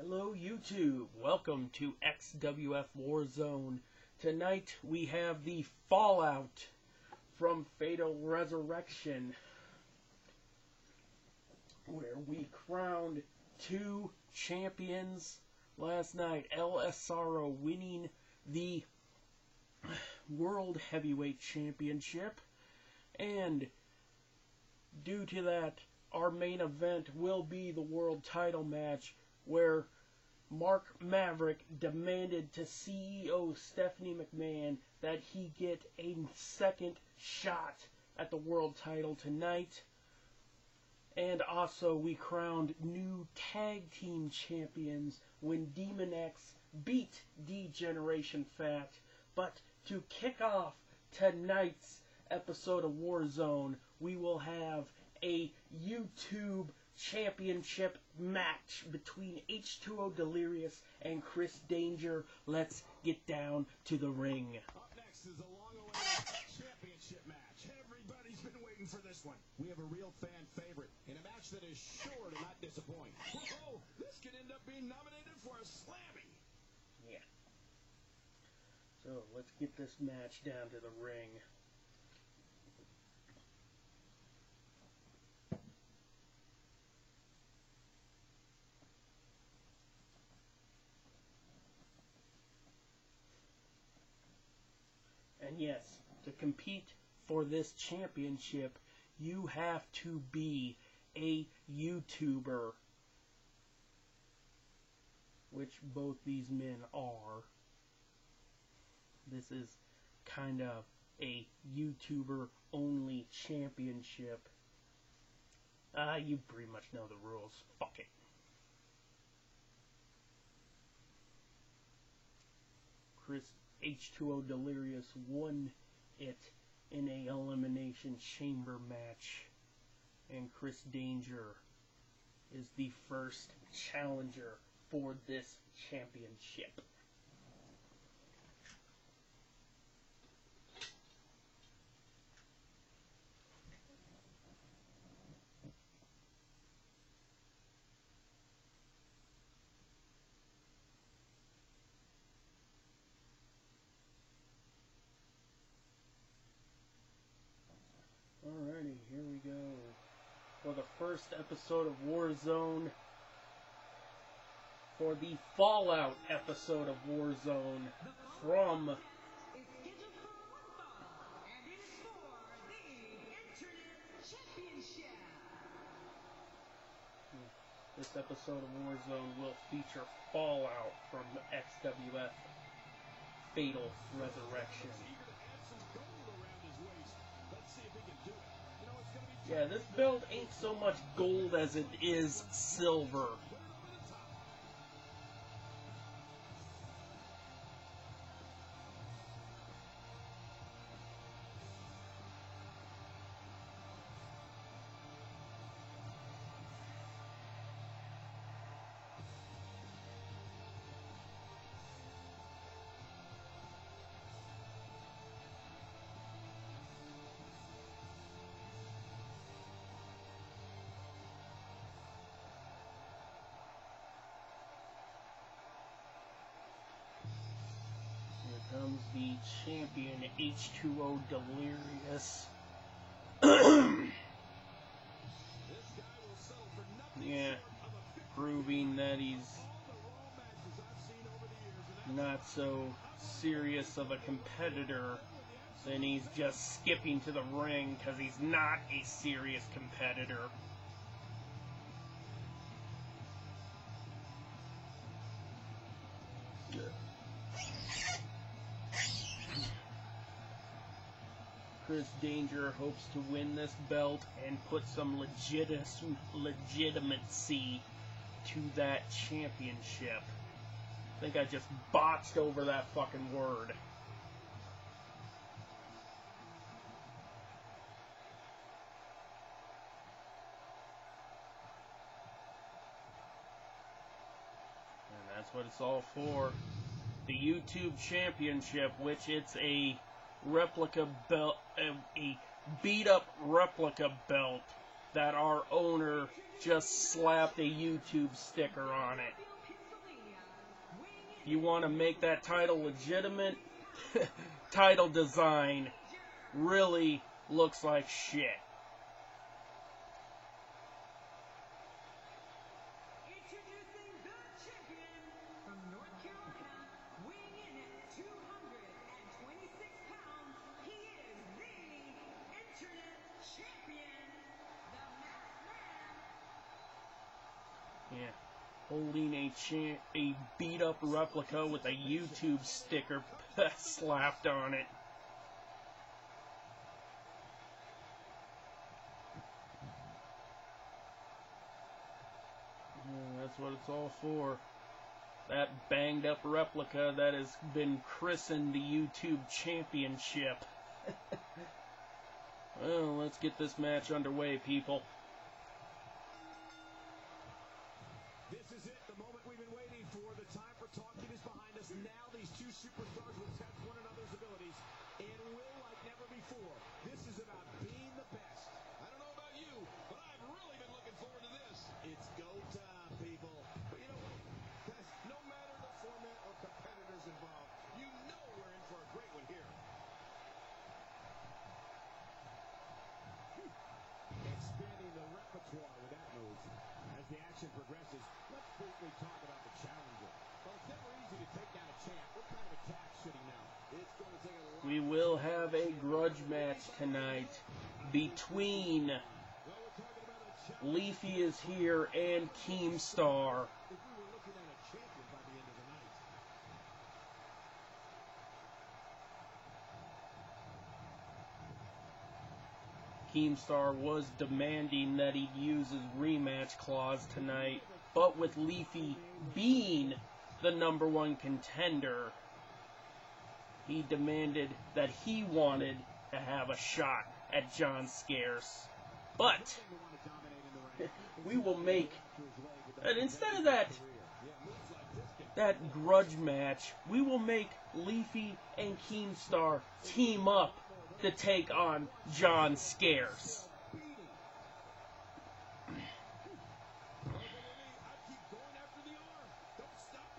Hello YouTube, welcome to XWF Warzone. Tonight we have the fallout from Fatal Resurrection, where we crowned two champions last night. El Asaro winning the World Heavyweight Championship, and due to that, our main event will be the world title match, where Mark Maverick demanded to CEO Stephanie McMahon that he get a second shot at the world title tonight. And also, we crowned new tag team champions when Demon X beat D-Generation Fat. But to kick off tonight's episode of Warzone, we will have a YouTube Championship match between H2O Delirious and Chris Danger. Let's get down to the ring. Up next is a long-awaited championship match. Everybody's been waiting for this one. We have a real fan favorite in a match that is sure to not disappoint. Whoa, this could end up being nominated for a Slammy. Yeah. So let's get this match down to the ring. And yes, to compete for this championship, you have to be a YouTuber, which both these men are. This is kind of a YouTuber-only championship. You pretty much know the rules. Fuck it. Chris H2O Delirious won it in a elimination chamber match, and Chris Danger is the first challenger for this championship. Alrighty, here we go for the first episode of Warzone, for the Fallout episode of Warzone from this episode of Warzone will feature Fallout from XWF Fatal Resurrection. Yeah, this belt ain't so much gold as it is silver. Comes the champion H2O Delirious. Yeah, proving that he's not so serious of a competitor. Then he's just skipping to the ring because he's not a serious competitor. Chris Danger hopes to win this belt and put some legitimacy to that championship. I think I just botched over that fucking word. And that's what it's all for. The YouTube Championship, which it's a replica belt, a beat-up replica belt that our owner just slapped a YouTube sticker on it. If you want to make that title legitimate, title design really looks like shit. Introducing the champion from North Carolina, weighing in at 226 pounds, he is the Internet Champion, the Masked Man. Yeah. Holding a beat-up replica with a YouTube sticker slapped on it. Yeah, that's what it's all for. That banged-up replica that has been christened the YouTube Championship. Well, let's get this match underway, people. This is it, the moment we've been waiting for. The time for talking is behind us. Now these two superstars will test one another's abilities and will like never before. This is about being the best. I don't know about you, but I've really been looking forward to this. It's go time, people. But you know what? Guys, no matter the format or competitors involved, you know we're in for a great one here. Expanding the repertoire with that move. As the action progresses, let's briefly talk about the challenger. Well, it's never easy to take down a champ. What kind of attack should he mount? It's going to take a lot. We will have a grudge match tonight between Leafy is here and Keemstar. If we were looking at a champion by the end of the night. Keemstar was demanding that he use his rematch clause tonight, but with Leafy being the #1 contender, he demanded that he wanted to have a shot at John Scarce. But we will make, and instead of that grudge match, we will make Leafy and Keemstar team up to take on John Scarce.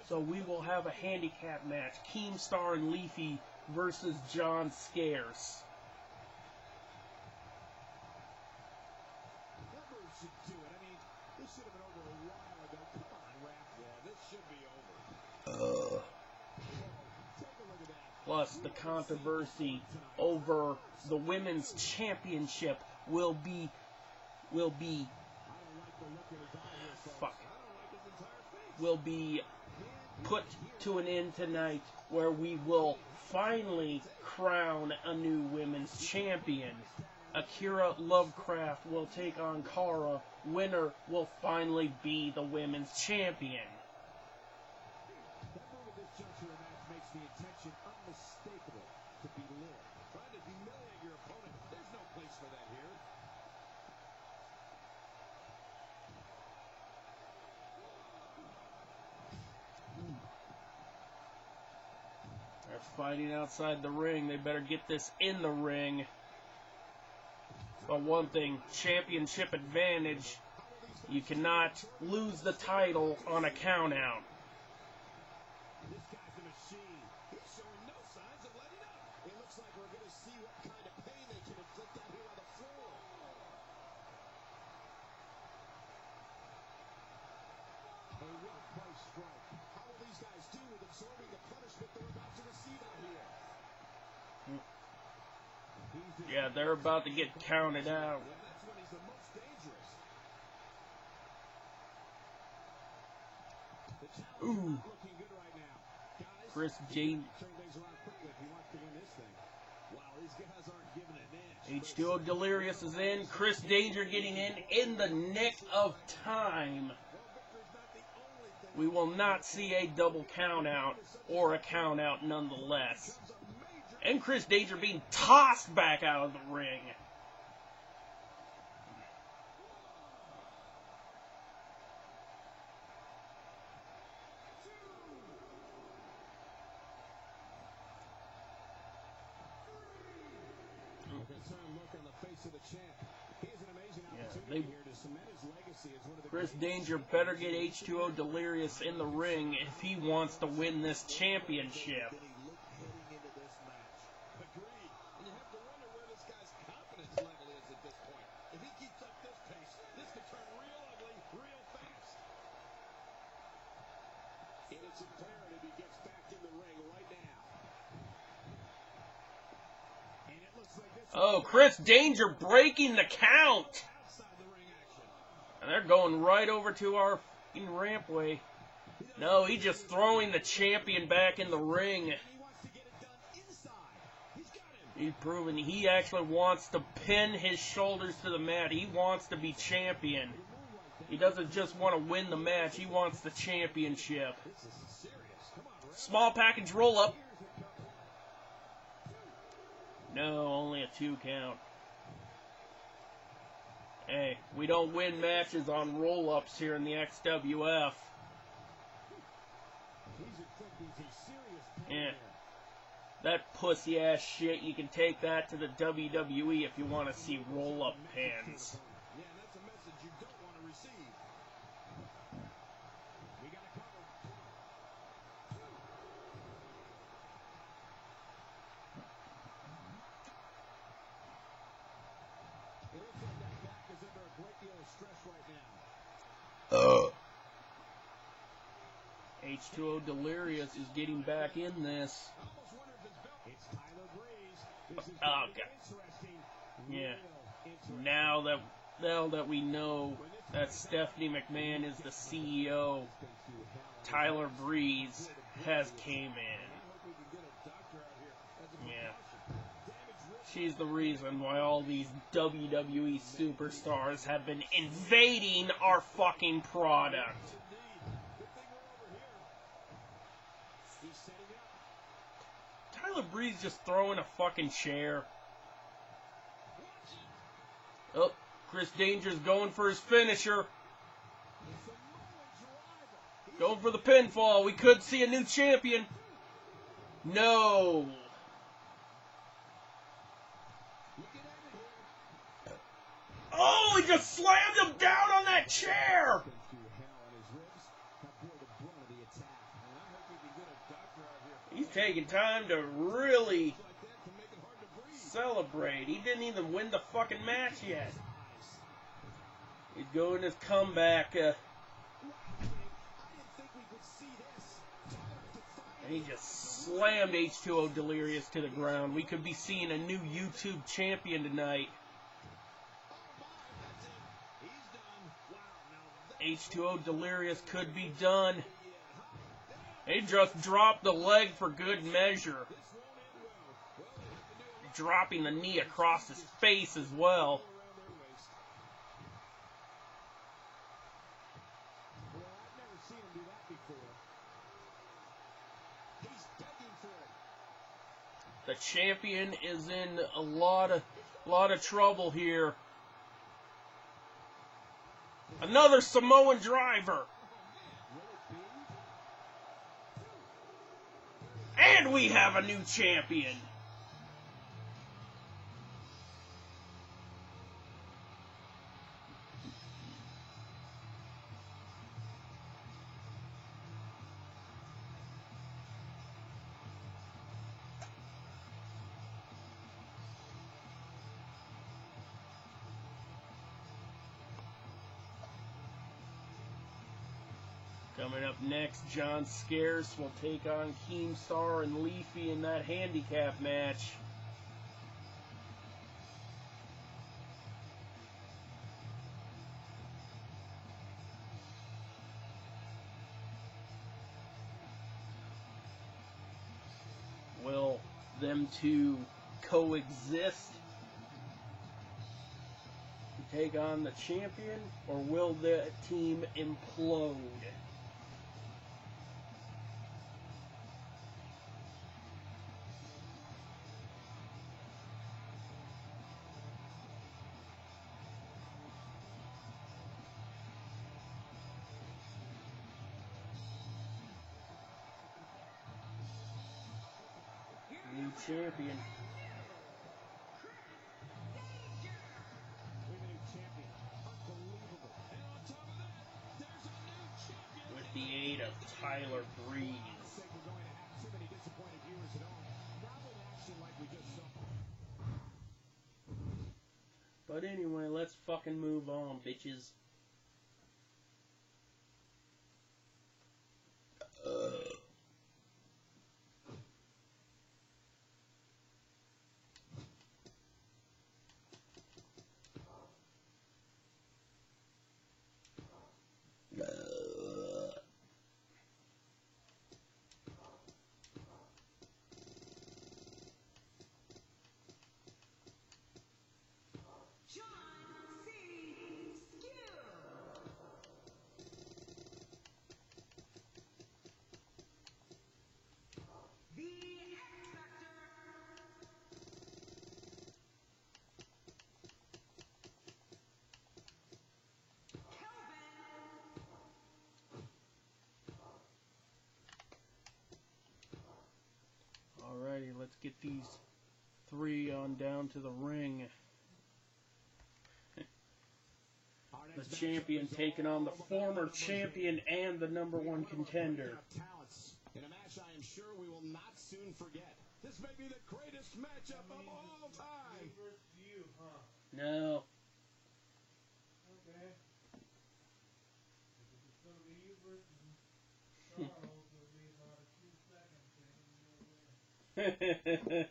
So we will have a handicap match, Keemstar and Leafy versus John Scarce. That move should do it. I mean, this should have been over a while ago. Come on, Rap. Yeah, this should be over. Take a look at that. Plus, the controversy over the women's championship will be I don't like the look in his eye here, folks. fuck I don't like his entire face. will be put to an end tonight, where we will finally crown a new women's champion. Akira Lovecraft will take on Kara. Winner will finally be the women's champion. That move at this juncture of the match makes the intention unmistakable to belittle. Trying to humiliate your opponent. There's no place for that here. They're fighting outside the ring. They better get this in the ring. But one thing, championship advantage. You cannot lose the title on a count-out. This guy's a machine. He's showing no signs of letting up. It looks like we're going to see what kind of pain they can inflict out here on the floor. A well-placed strike. How will these guys do with absorbing the punishment they're about to receive out here? Yeah, they're about to get counted out. Yeah, that's when he's the most dangerous. The challenge is Ooh. not looking good right now. Guys, Chris he's James. gonna turn things around quickly if he wants to win this thing. Wow, these guys aren't giving an inch. H2O Delirious is in. Chris Danger getting in the nick of time. Well, victory's not the only thing. We will not see a double count-out or a count-out nonetheless. Becomes a major And Chris Danger being tossed back out of the ring. concerned look on the face of the champ. He has an amazing Yeah, opportunity they here to cement his legacy as one of the Chris Danger better get H2O Delirious in the ring if he wants to win this championship. that he looked heading into this match. Agreed. And you have to wonder where this guy's confidence level is at this point. If he keeps up this pace, this could turn real ugly real fast. And it's imperative he gets back in the ring right now. And it looks like this Oh, Chris Danger breaking the count. outside the ring action. And they're going right over to our fucking rampway. No, he's just throwing the champion back in the ring. And he wants to get it done inside. He's got him. He's proven he actually wants to pin his shoulders to the mat. He wants to be champion. He doesn't just want to win the match. He wants the championship. This is serious. Come on, Ray. Small package roll-up. No, only a 2 count. Hey, we don't win matches on roll-ups here in the XWF. He's inflicting some serious pain Yeah. there. That pussy-ass shit, you can take that to the WWE if you want to see roll-up pins. Yeah, that's a message you don't want to receive. We got to cover. It looks like that back is under a great deal of stress right now. H2O Delirious is getting back in this. I almost wonder if his belt. It's Tyler Breeze. This is Oh, gonna be God. interesting. Yeah. Real interesting. Now that we know that Stephanie McMahon is the CEO, Tyler Breeze has came in. I hope we can get a doctor out here as a Yeah. precaution. Damaged wrist. She's the reason why all these WWE superstars have been invading our fucking product. Indeed. Good thing we're over here. He's setting up. Tyler Breeze just throwing a fucking chair. Oh, Chris Danger's going for his finisher. It's a Samoa driver. Going for the pinfall. We could see a new champion. No. Looking at it here. Oh, he just slammed him down on that chair. Been through hell on his ribs. That bore the brunt of the attack. And I hope we can get a doctor out here. He's taking time to really Like that can make it hard to breathe. celebrate. He didn't even win the fucking match yet. He's going his comeback. I didn't think we could see this. And he just slammed H2O Delirious to the ground. We could be seeing a new YouTube champion tonight. He's done. Wow, now H2O Delirious could be done. He just dropped the leg for good measure. this won't end well. Well, they have to do a lot Dropping the knee across his face as well. around their waist. Well, I've never seen him do that before. He's begging for it. The champion is in a lot of trouble here. Another Samoan driver. Will it be? And we have a new champion. Coming up next, John Scarce will take on Keemstar and Leafy in that handicap match. Will them two coexist to take on the champion, or will the team implode? New champion. We have a new champion. Unbelievable 58 of Tyler Breeze. We're going to have too many disappointed viewers at home. Probably an action like we just saw. But anyway, let's fucking move on, bitches. Alrighty, let's get these three on down to the ring. The champion taking on the former champion and the #1 contender. In a match I am sure we will not soon forget. This may be the greatest matchup of all time. You, huh? No. Okay. If it's going to be you versus Charles, it'll be about a 2 second thing. And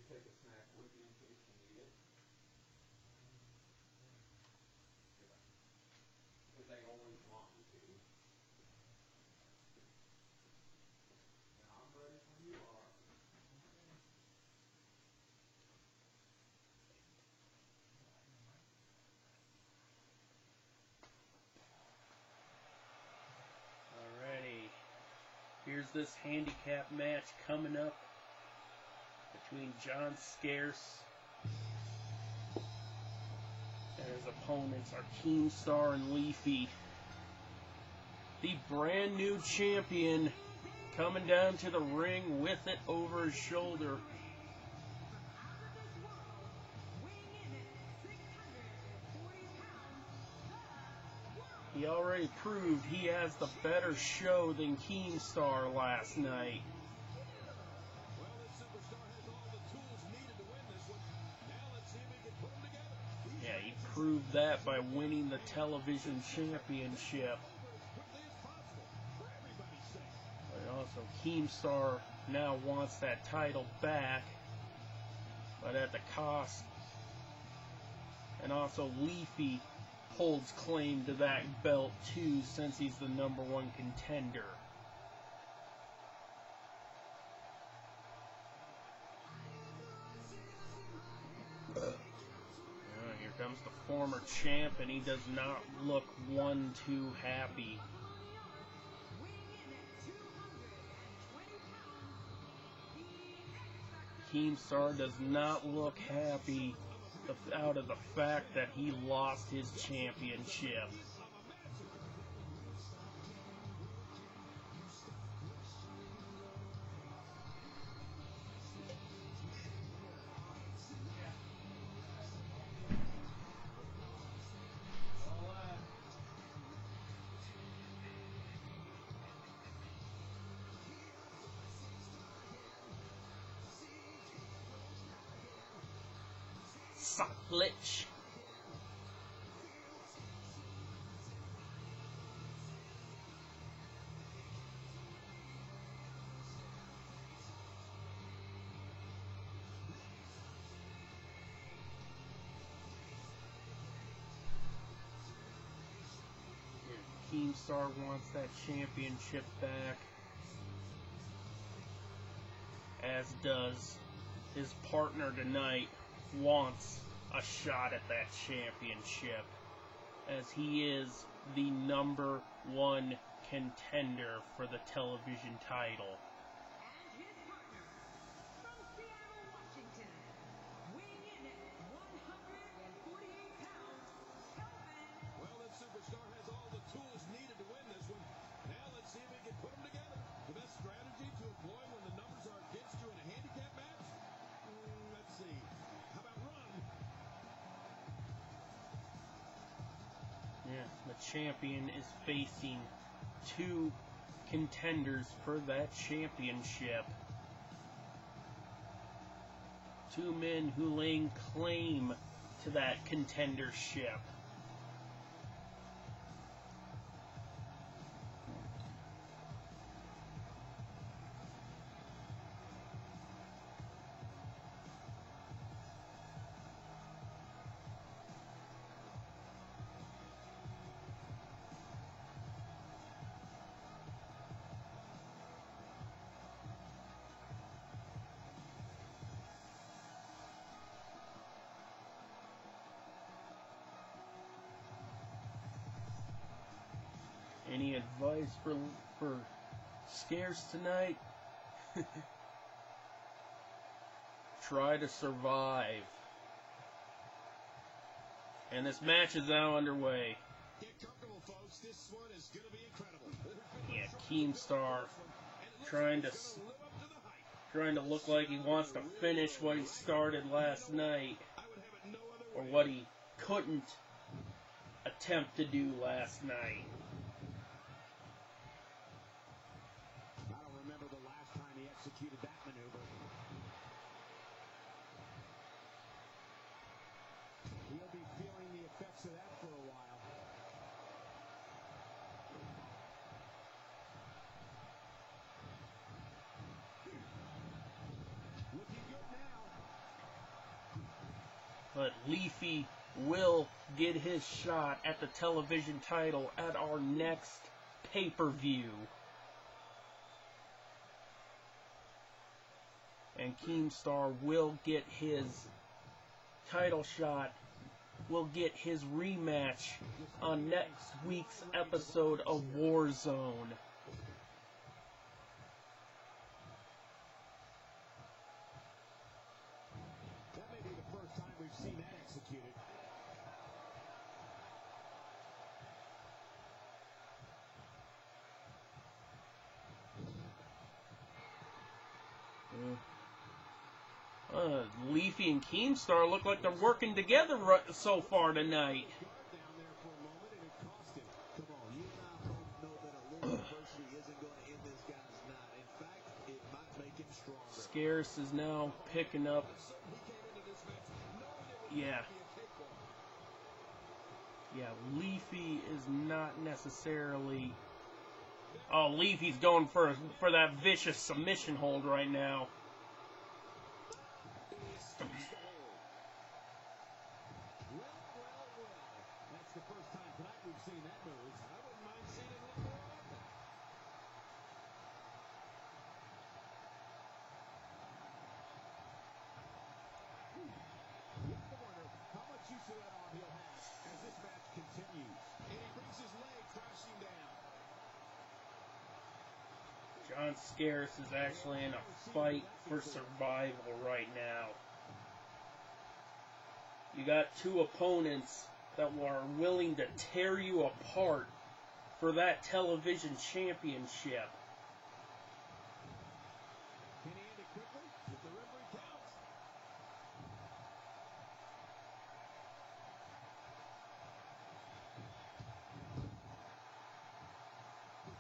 You take a snack with you in case you need it. Because they always want you to. And I'm ready when you are. Alrighty. Here's this handicap match coming up between John Scarce and his opponents are Keemstar and Leafy. The brand new champion coming down to the ring with it over his shoulder. He already proved he has the better show than Keemstar last night. Well, this superstar has all the tools needed to win this one. Now let's see if he can put them together. Yeah, he proved that by winning the television championship. But also, Keemstar now wants that title back, but at the cost. And also, Leafy holds claim to that belt too, since he's the #1 contender. Here comes the former champ, and he does not look one too happy. Keemstar does not look happy out of the fact that he lost his championship. suckledge. Keemstar wants that championship back, as does his partner tonight. Wants a shot at that championship, as he is the #1 contender for the television title. And his partner, from Seattle, Washington, weighing in at 148 pounds, Kelvin. Well, that superstar has all the tools needed to win this one. Now let's see if he can put them together. The best strategy to employ when the numbers are against you in a handicap match? Let's see. How about run? Yeah, the champion is facing 2 contenders for that championship. 2 men who laying claim to that contendership. Any advice for Scarce tonight? Try to survive. And this match is now underway. Get comfortable, folks. This one is going to be incredible. Yeah, Keemstar trying to look like he wants to finish what he started last night, I would have it no other or way. what he couldn't attempt to do last night. I don't remember the last time he executed that maneuver. He'll be feeling the effects of that for a while. Looking good now. But Leafy will get his shot at the television title at our next pay-per-view. And Keemstar will get his title shot, will get his rematch on next week's episode of Warzone. That may be the first time we've seen that executed. Leafy and Keemstar look like they're working together so far tonight. Guard down there for a moment, and it cost him. Come on, you and I both know that a little adversity isn't going to end this guy's knot. In fact, it might make him stronger. Scarce is now picking up. He came into this match knowing it would Yeah. be a cakewalk. Yeah, Leafy is not necessarily... Oh, Leafy's going for that vicious submission hold right now. Well. That's the first time tonight we've seen that move. I wouldn't mind seeing it a little more often. You have to wonder how much use of that arm he'll have as this match continues. And he brings his leg crashing down. John Scarce is actually in a fight for survival right now. You got 2 opponents that are willing to tear you apart for that television championship. Can he end it quickly? If the referee counts.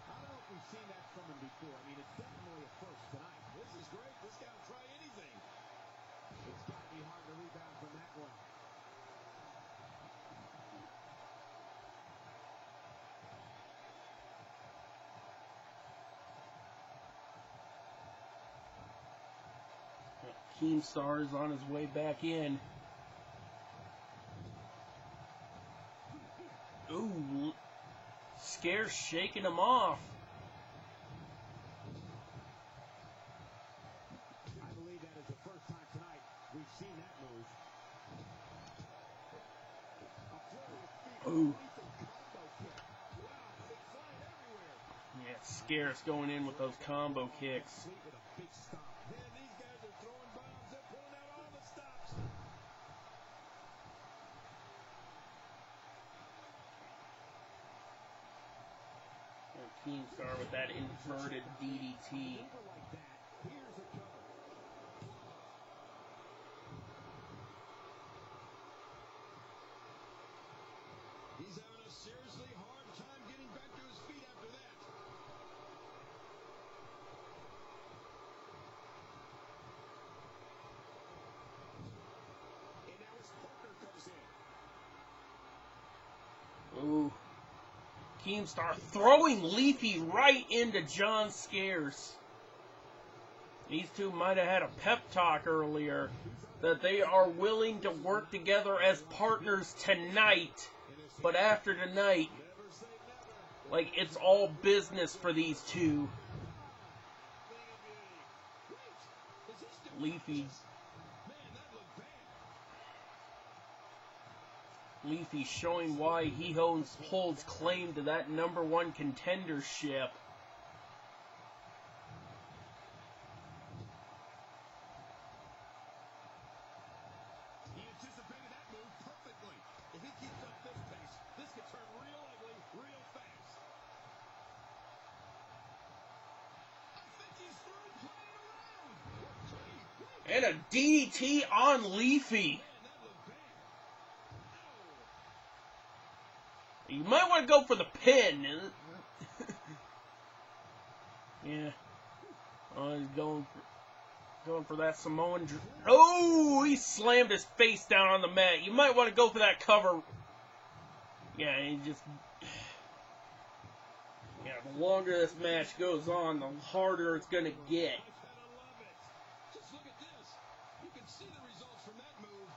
I don't know if we've seen that from him before. I mean, it's definitely a first tonight. This is great. This guy will try anything. It's got to be hard to rebound from that one. Keemstar is on his way back in. Ooh, Scare's shaking him off. I believe that is the first time tonight we've seen that move. A flurry of feet. Ooh. Combo kick. Wow, feet flying everywhere. Yeah, Scare's going in with those combo kicks. Sweet with a big stomp. Man, these guys are throwing bombs. They're pulling out all the stops. And Keemstar with that inverted DDT. Maneuver like that. Here's a cover. He's having a seriously hard time getting back to his feet after that. And now his partner comes in. Ooh. Keemstar throwing Leafy right into John Scares. These two might have had a pep talk earlier that they are willing to work together as partners tonight. But after tonight, Never say never. like, it's all business for these two. Thing of beauty. Wait, is he still Leafy, conscious? Man, that looked bad. Leafy showing why he holds claim to that #1 contendership. He anticipated that move perfectly. If he keeps up this pace, this could turn real ugly real fast. I think he's through playing around. Gee, And a DDT on Leafy. man, that looked bad. Ow. You might want to go for the pin. Yeah. Oh, he's going for that Samoan. Oh, he slammed his face down on the mat. You might want to go for that cover. Yeah, he just. Yeah, the longer this match goes on, the harder it's gonna get. I kinda love it. Just look at this. You can see the results from that move.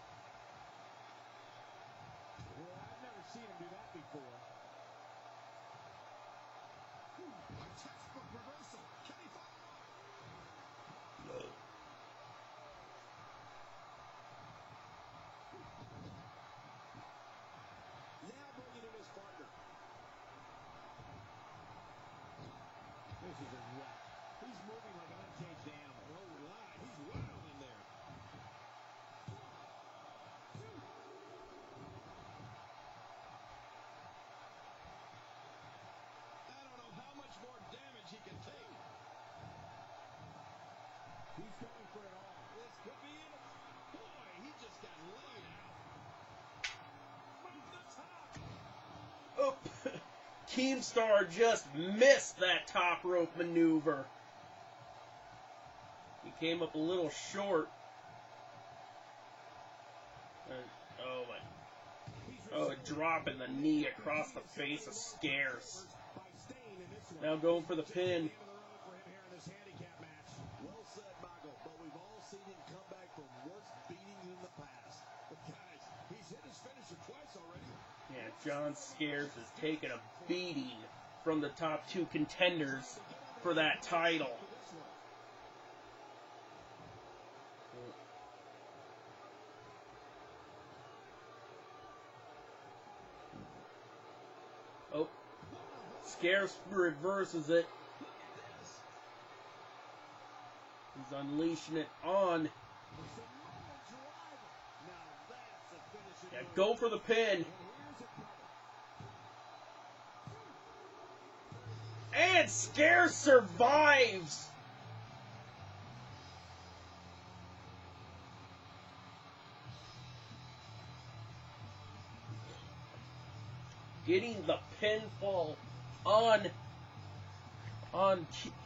Yeah, I've never seen him do that before. A textbook reversal. Can he follow up? Now bringing in his partner. This is a wreck. He's moving like an uncaged animal. No lie. He's wild in there. I don't know how much more damage he can take. He's going for it all. This could be it. Boy, he just got laid out. From the top. Oh, Keemstar just missed that top rope maneuver. He came up a little short. Oh my. Oh, dropping the knee across the face of Scares. By staying in this one. Now going for the pin. End of the road for him here in this handicap match. Well said, Michael, but we've all seen him come back from worse beatings in the past. But guys, he's hit his finisher twice already. Yeah, John Scares is taking a beating from the top two contenders for that title. For this one. Oh, Scares reverses it. He's unleashing it on. Samoa driver. Now that's a finishing Yeah, move. go for the pin. And here's a cover. And Scares survives. Getting the pinfall on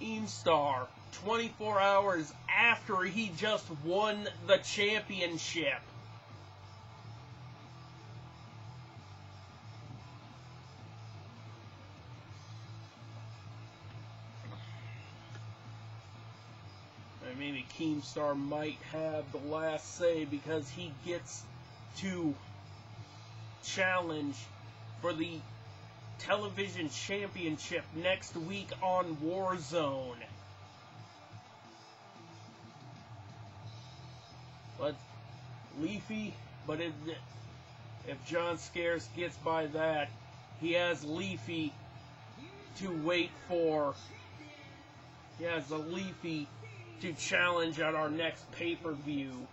Keemstar 24 hours after he just won the championship. maybe Keemstar might have the last say because he gets to challenge for the television championship next week on Warzone. But Leafy, but if John Scarce gets by that, he has Leafy to wait for. He has a Leafy to challenge at our next pay-per-view.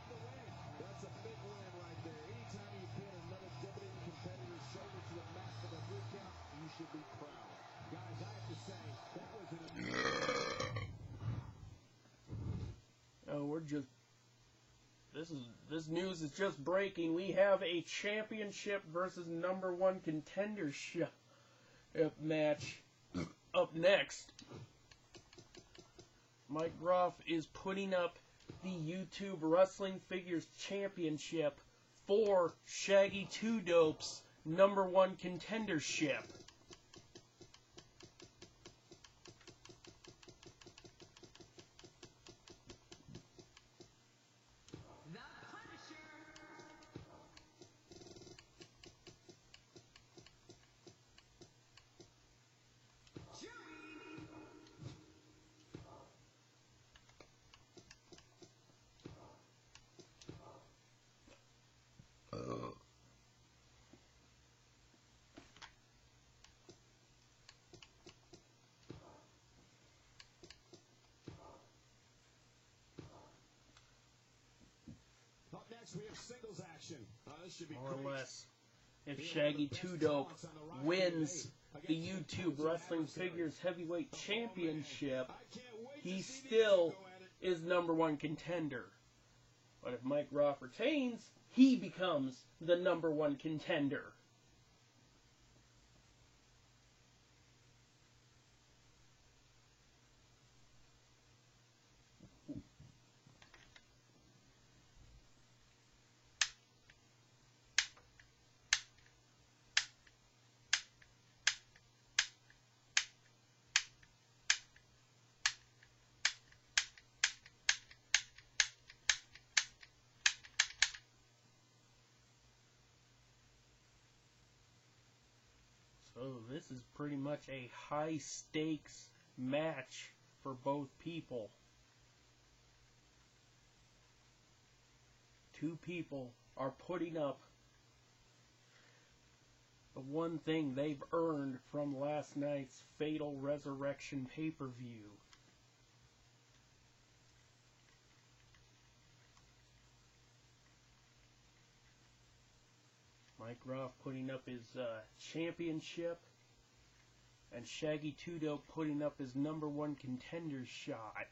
That's a big win right there. Anytime you pin another dominant competitor's shoulder to the mat for the 3 count, you should be proud. Guys, I have to say, that was an Oh, this news is just breaking. We have a championship versus #1 contendership match up next. Mike Groff is putting up the YouTube Wrestling Figures Championship for Shaggy 2 Dope's #1 contendership. The Punisher. Joey. Up next, we have singles action. This should be More or great. less. If Shaggy 2 Dope wins the YouTube Wrestling Figures Heavyweight Championship, he still is #1 contender. But if Mike Groff retains, he becomes the #1 contender. So this is pretty much a high stakes match for both people. Two people are putting up the one thing they've earned from last night's Fatal Resurrection pay-per-view. Mike Groff putting up his championship, and Shaggy 2 Dope putting up his #1 contender shot.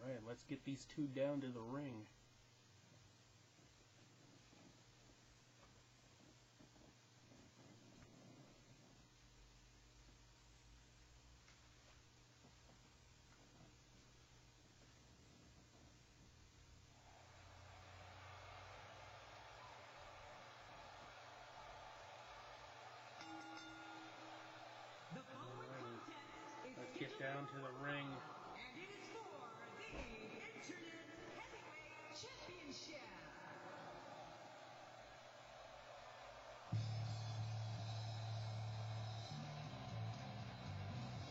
Alright, let's get these two down to the ring. The following contest is Let's get down to the ring. and it is for the Internet Heavyweight Championship.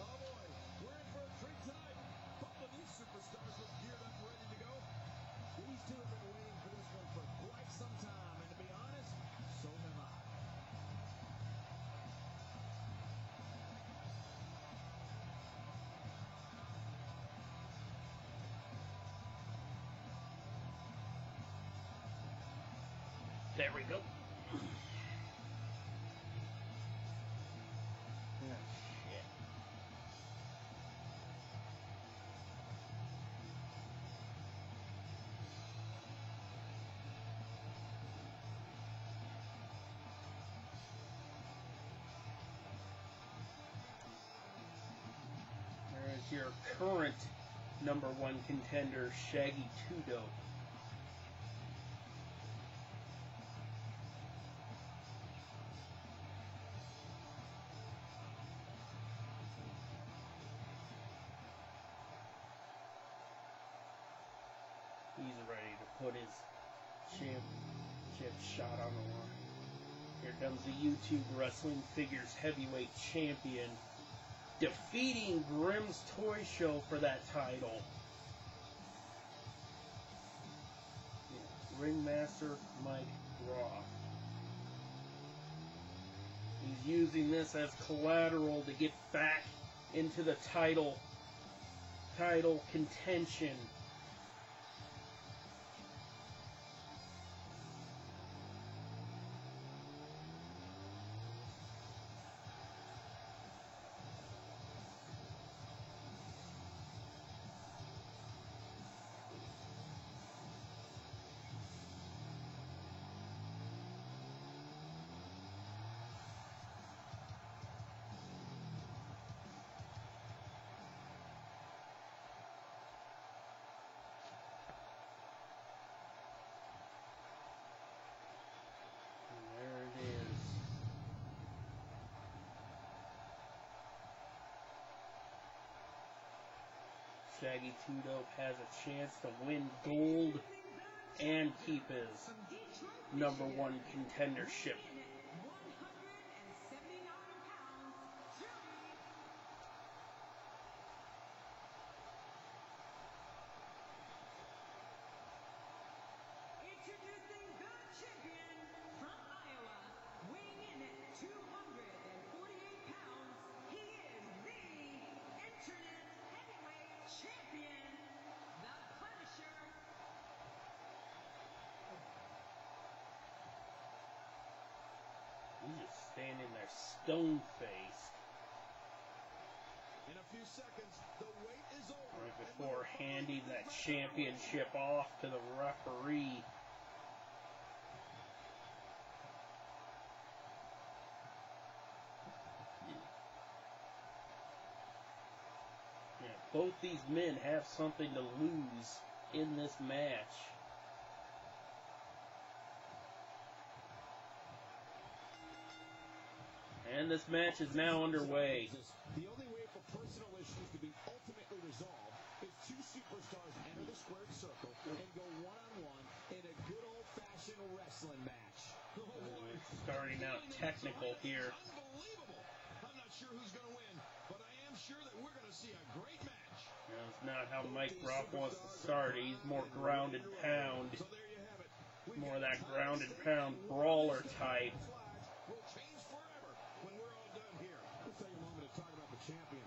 Oh boy, we're in for a treat tonight. Both of these superstars look geared up and ready to go. These two have been waiting for this one for quite some time, and to be honest, so have I. There we go. There's your current number one contender, Shaggy Two Dope. He's ready to put his championship shot on the line. Here comes the YouTube Wrestling Figures Heavyweight Champion, defeating Grimm's Toy Show for that title. Ringmaster Mike Roth. He's using this as collateral to get back into the title contention. Shaggy Two Dope has a chance to win gold and keep his number one contendership. Introducing the champion from Iowa, weighing in at 248 pounds, he is the Internet Heavyweight Champion, the Punisher. He's just standing there stone-faced. In a few seconds, the wait is over. Right before handing that championship off to the referee. Yeah, both these men have something to lose in this match. And this match is now underway. The only way for personal issues to be ultimately resolved is two superstars enter the squared circle and go one-on-one in a good old-fashioned wrestling match. Oh, boy. Starting out technical here. Unbelievable. I'm not sure who's going to win, but I am sure that we're going to see a great match. That's not how Mike Roth wants to start. He's more ground and pound. So there you have it. More of that ground and pound brawler type. Will change forever when we're all done here. Let's take a moment to talk about the champion.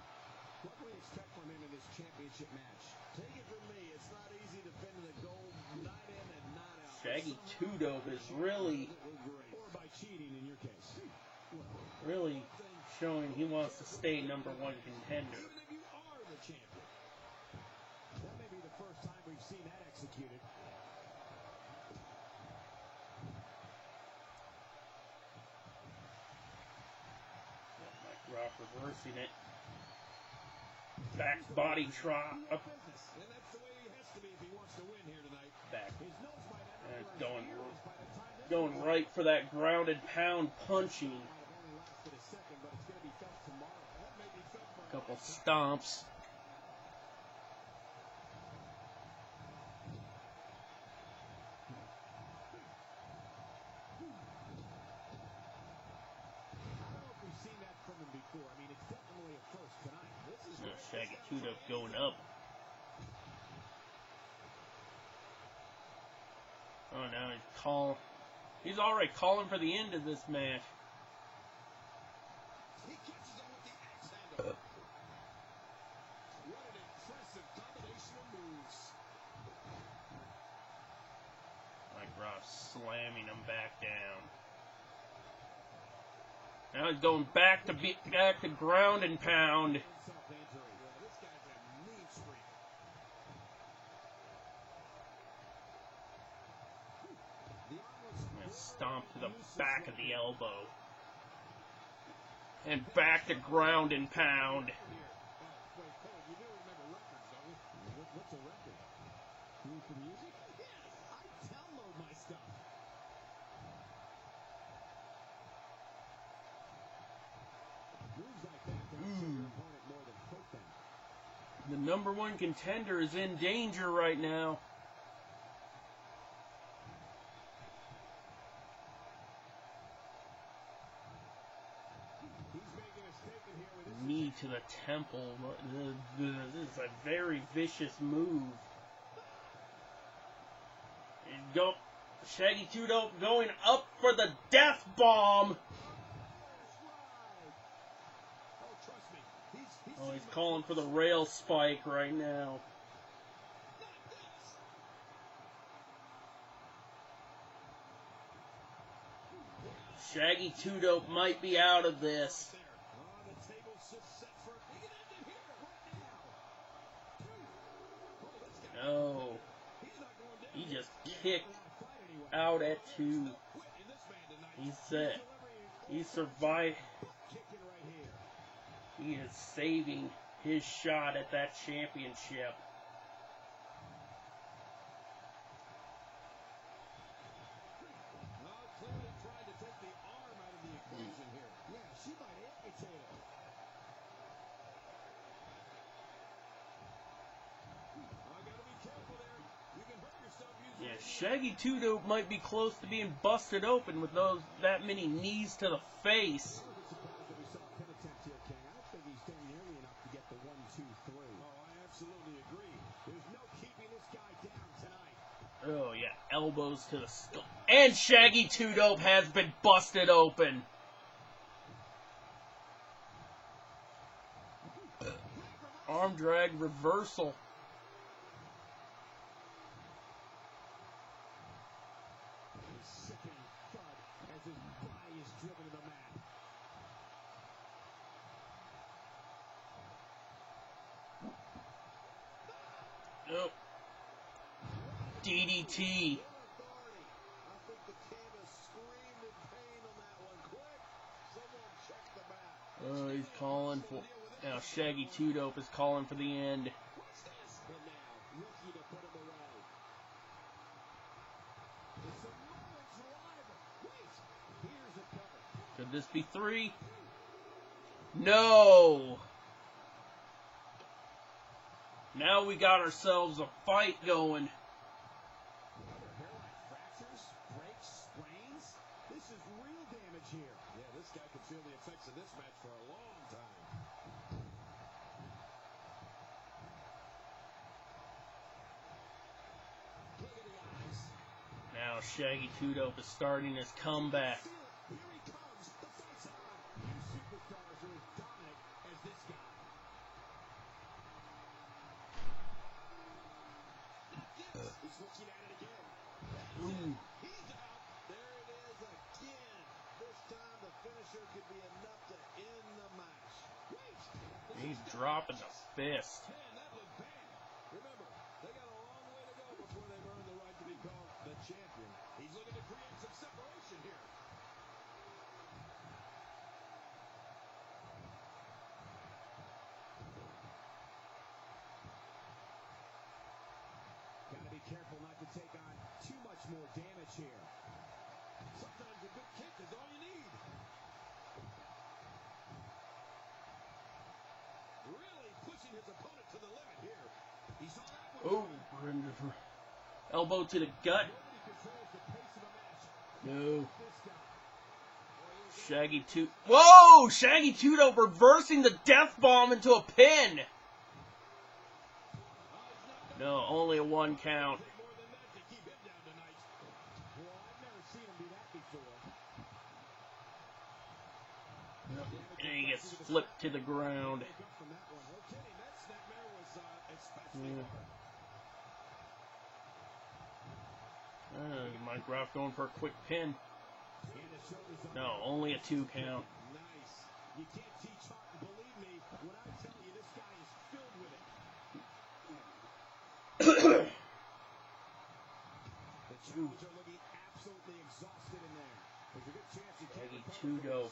What can we expect from him in this championship match? Take it from me, it's not easy defending the gold night in and night out. Shaggy Two Dope is really Or by cheating in your case. showing he wants to stay number one contender. Even if you are the champion. That may be the first time we've seen that executed. Mike Roth reversing it. Back body drop. And that's the way he has to be if he wants to win here tonight. Back. His notes might have And by the time this going right for that ground and pound punching. might have only lasted a second, but it's going to be felt tomorrow. That may be felt for Couple stomps. I don't know if we've seen that from him before. I mean, it's definitely a first tonight. This is Shaggy Two Dope going up. Oh, now he's already calling for the end of this match. he catches him with the axe handle. What an impressive combination of moves. Mike Rough slamming him back down. Now he's going back to ground and pound. Stomp to the back of the elbow. And back to ground and pound. What's a record? You for music? Yes, I download my stuff. Moves like that can upset your opponent more than hurt them. The number one contender is in danger right now. Knee to the temple. This is a very vicious move. Shaggy 2-Dope going up for the death bomb. Oh, he's calling for the rail spike right now. Shaggy 2-Dope might be out of this. No. He just kicked out at 2. He survived. He is saving his shot at that championship. Yeah, Shaggy 2-Dope might be close to being busted open with that many knees to the face. Oh yeah, elbows to the skull. And Shaggy 2-Dope has been busted open. Arm drag reversal. Nope. DDT. Oh, he's calling for... Now Shaggy 2-Dope is calling for the end. Could this be 3? No! Now we got ourselves a fight going. This is real damage here. Yeah, this guy could feel the effects of this match for a long time. Look at the eyes. Now Shaggy 2-Dope is starting his comeback. Here he comes. The fight's on. Few superstars are as dominant as this guy. He's looking at it again. Ooh. He's out. There it is again. This time the finisher could be enough to end the match. Wait. He's dropping the fist. Man, that looked bad. Remember, they got a long way to go before they've earned the right to be called the champion. He's looking to create some separation here. Gotta be careful not to take on too much more damage here. Sometimes a good kick is all you need. Really pushing his opponent to the limit here. He saw that one. Oh, elbow to the gut. Nobody controls the pace of a match. No. This guy. Shaggy 2. Whoa! Shaggy 2-Dope reversing the death bomb into a pin. No, only a 1 count. More than that to keep him down tonight. Well, I've never seen him do that before. And he gets flipped to the ground. Wake up from that one. No kidding. That snapmare was especially hard. Mike Ruff going for a quick pin. And the shoulders up. No, only a 2 count. Nice. You can't teach heart, and believe me when I tell you this guy is filled with it. The Chews are looking absolutely exhausted in there. There's a good chance you can't Shaggy recover. Tudo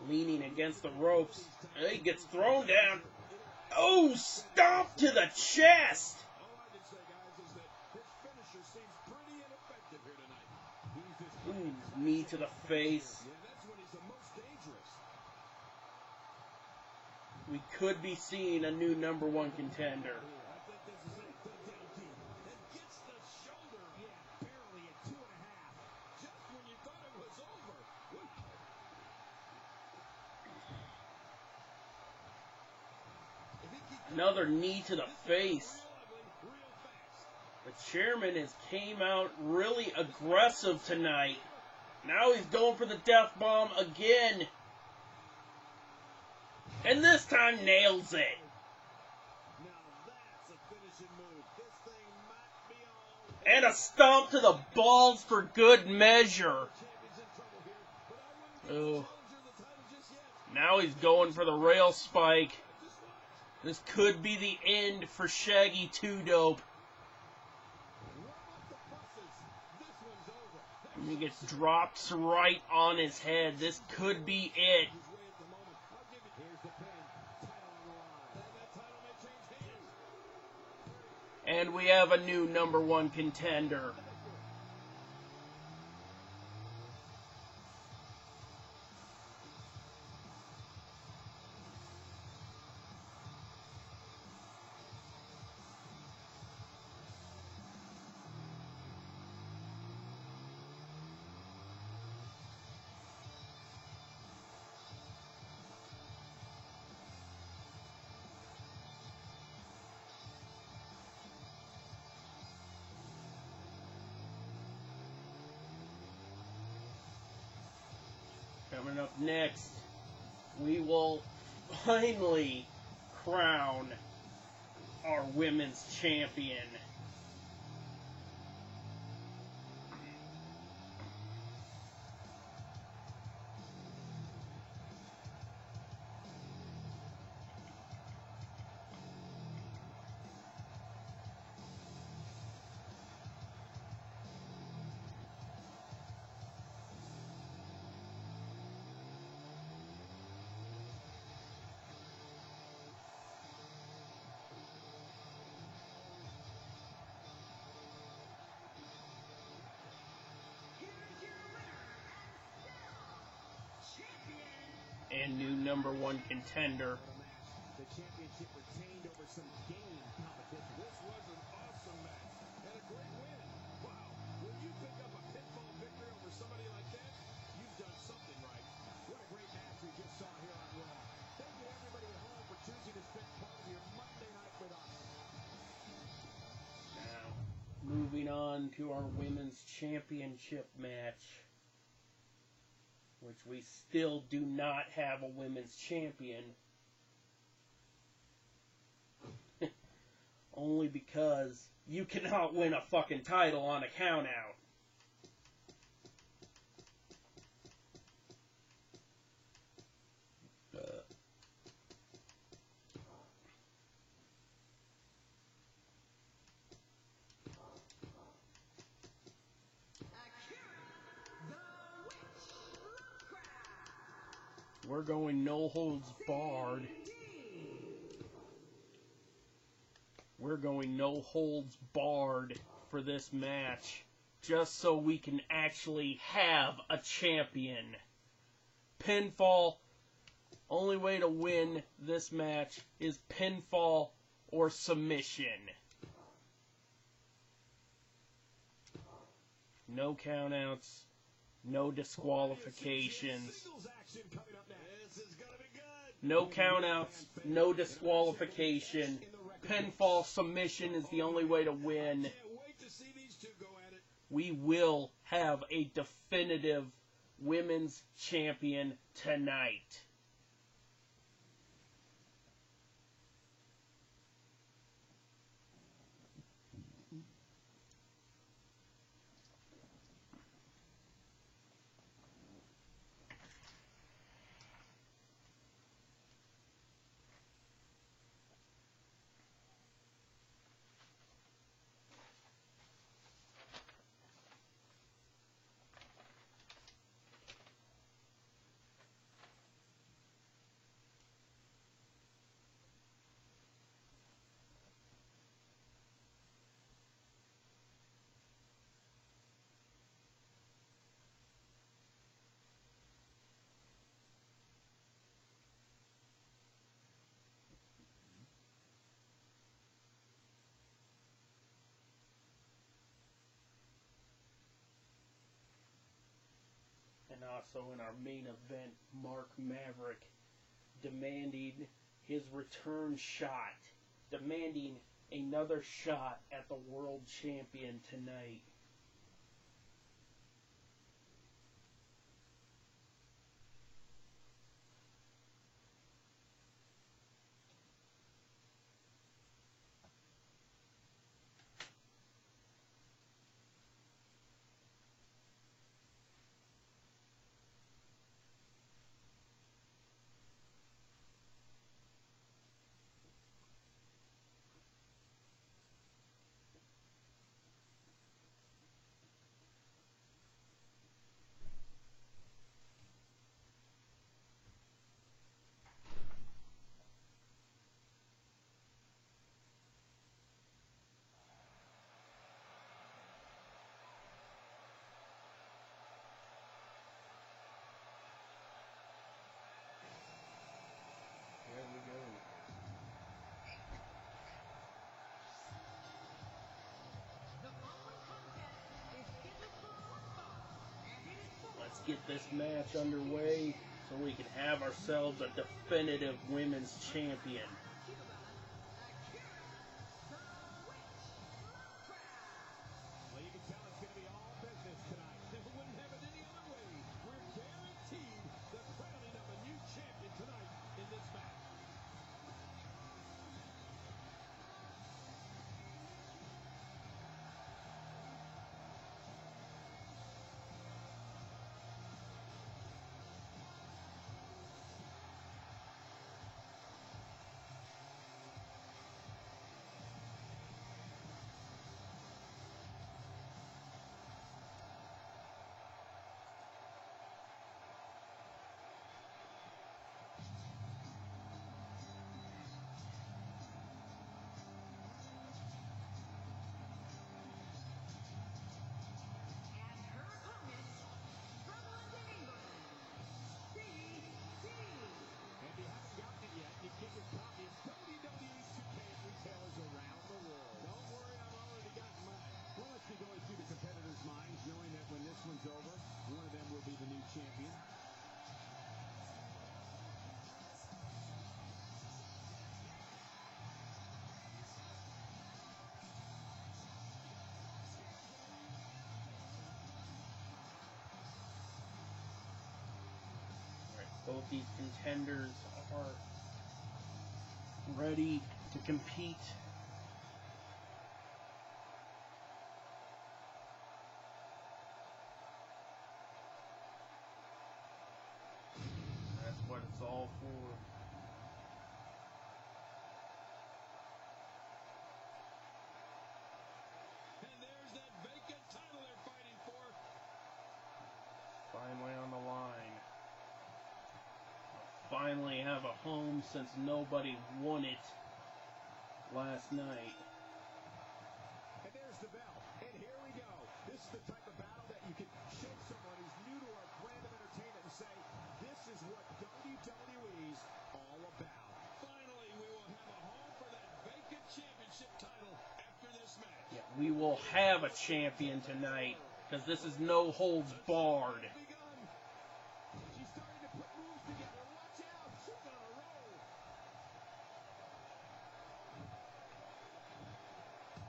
leaning against the ropes. He gets thrown down. Oh, stomp to the chest. All I can say, guys, is that his finisher seems pretty ineffective here tonight. He's just Ooh, knee to the face. yeah, that's when he's the most dangerous. We could be seeing a new #1 contender. I think this is it. Dug down deep. And gets the shoulder. Yeah, barely at 2.5. Just when you thought it was over. Wow. If he keeps Another knee to the face. real ugly, real fast. The chairman has came out really aggressive tonight. Now he's going for the death bomb again. And this time nails it. Now that's a finishing move. This thing might be all. And a stomp to the balls for good measure. Champion's in trouble here, but I wouldn't give Oh. the challenger the title just yet. Now he's going for the rail spike. Just watch. This could be the end for Shaggy 2-Dope. Rev up the buses. This one's over. And he gets dropped right on his head. This could be it. His way at the moment. I'll give it. Here's the pin. Title on the line. And that title may change hands. And we have a new #1 contender. Coming up next, we will finally crown our women's champion. Here's your winner and still champion. And new #1 contender. The championship retained over some game competition. This was an awesome match and a great win. Wow. When you pick up a pinfall victory over somebody like that, you've done something right. What a great match we just saw here on Raw. Thank you to everybody at home for choosing to spend part of your Monday night with us. Now, moving on to our women's championship match, which we still do not have a women's champion. Only because you cannot win a fucking title on a countout. We're going no holds barred. We're going no holds barred for this match, just so we can actually have a champion. Pinfall, only way to win this match is pinfall or submission. No countouts, no disqualifications. Singles action coming up next. This is gonna be good. No countouts, no disqualification. Pinfall submission is the only way to win. Can't wait to see these two go at it. We will have a definitive women's champion tonight. also in our main event, Mark Maverick demanding his return shot, demanding another shot at the world champion tonight. There we go. The following contest is scheduled for one fall, and it is for Let's get this match underway so we can have ourselves a definitive women's champion. Cuba, Akira the Witch Lovecraft. Well, you can tell it's going to be all business tonight. We wouldn't have it any other way. We're guaranteed the crowning of a new champion tonight in this match. And her opponent, from London, England, CC. And if you haven't gotten it yet, you get your copy of WWE 2K at retailers around the world. Don't worry, I've already got mine. Well, let's be going through the competitors' minds, knowing that when this one's over, one of them will be the new champion. Both these contenders are ready to compete. That's what it's all for. And there's that vacant title they're fighting for. Finally on the line. Finally have a home since nobody won it last night. And there's the bell. And here we go. This is the type of battle that you can show someone who's new to our brand of entertainment and say, this is what WWE's all about. Finally, we will have a home for that vacant championship title after this match. Yeah, we will have a champion tonight because this is no holds barred. Begun. She's starting to put moves together. Watch out. She's on a roll.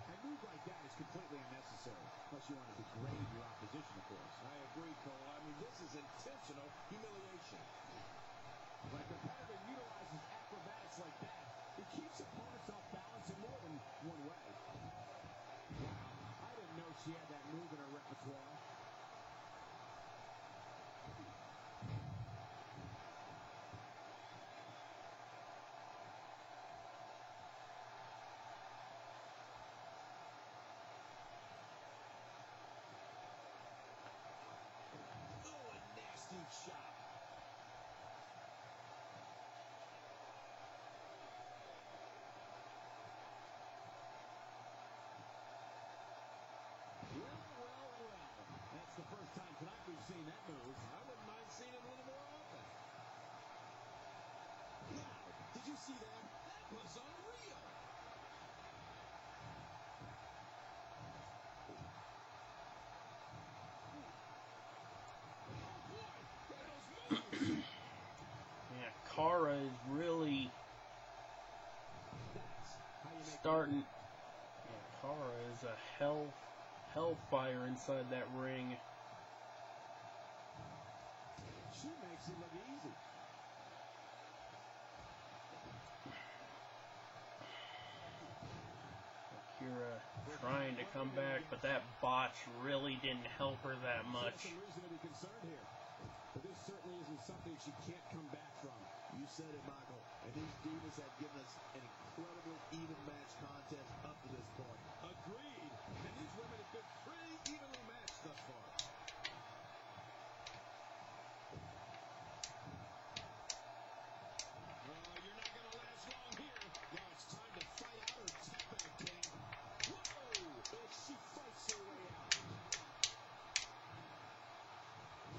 A move like that is completely unnecessary, unless you want to degrade your opposition, of course. I agree, Cole. I mean, this is intentional humiliation. When a competitor utilizes acrobatics like that, it keeps opponents off balance in more than one way. Wow, I didn't know she had that move in her repertoire. Oh, a nasty shot. starting. Yeah, Kara is a hellfire inside that ring. She makes it look easy. Akira trying to come back, but that botch really didn't help her that much. She has some reason to be concerned here. But this certainly isn't something she can't come back from. You said it, Michael. And these divas have given us an incredibly even match contest up to this point. Agreed. And these women have been pretty evenly matched thus far. You're not going to last long here. Now it's time to fight out or tap back, King. Whoa! And she fights her way out.